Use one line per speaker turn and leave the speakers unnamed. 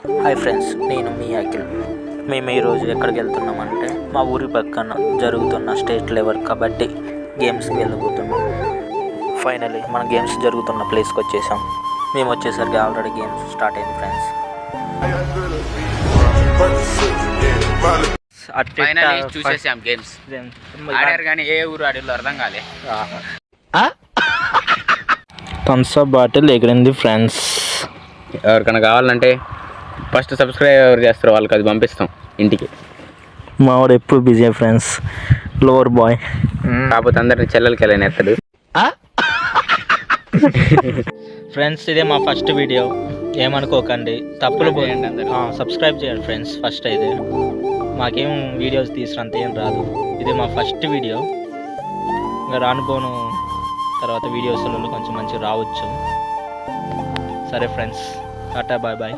Hi friends, నేను మీ అఖిల్. మేము ఈరోజు ఎక్కడికి వెళ్తున్నామంటే మా ఊరి పక్కన జరుగుతున్న స్టేట్ లెవెల్ కబడ్డీ గేమ్స్కి వెళ్ళబోతున్నాం. ఫైనలీ మన గేమ్స్ జరుగుతున్న ప్లేస్కి వచ్చేసాం. మేము వచ్చేసరికి ఆల్రెడీ గేమ్స్ స్టార్ట్ అయింది ఫ్రెండ్స్.
చూసేసాం గేమ్స్ ఆడారు కానీ ఏ ఊరు ఆడిలో అర్థం కాలే.
థమ్స్అప్ బాటిల్ ఎగిరింది ఫ్రెండ్స్.
ఎవరికైనా కావాలంటే ఫస్ట్ సబ్స్క్రైబ్ ఎవరు చేస్తారో వాళ్ళకి అది పంపిస్తాం ఇంటికి.
మావాడు ఎప్పుడు బిజీ ఫ్రెండ్స్, లోవర్ బాయ్.
కాకపోతే అందరినీ చెల్లెలకి వెళ్ళని ఎత్తడు.
ఫ్రెండ్స్, ఇదే మా ఫస్ట్ వీడియో, ఏమనుకోకండి. తప్పులు
చేయండి,
సబ్స్క్రైబ్ చేయండి ఫ్రెండ్స్. ఫస్ట్ అయితే మాకేం వీడియోస్ తీసినంత ఏం రాదు, ఇది మా ఫస్ట్ వీడియో. ఇంకా రానుపోను తర్వాత వీడియోస్లో కొంచెం మంచిగా రావచ్చు. సరే ఫ్రెండ్స్, టాటా, బాయ్ బాయ్.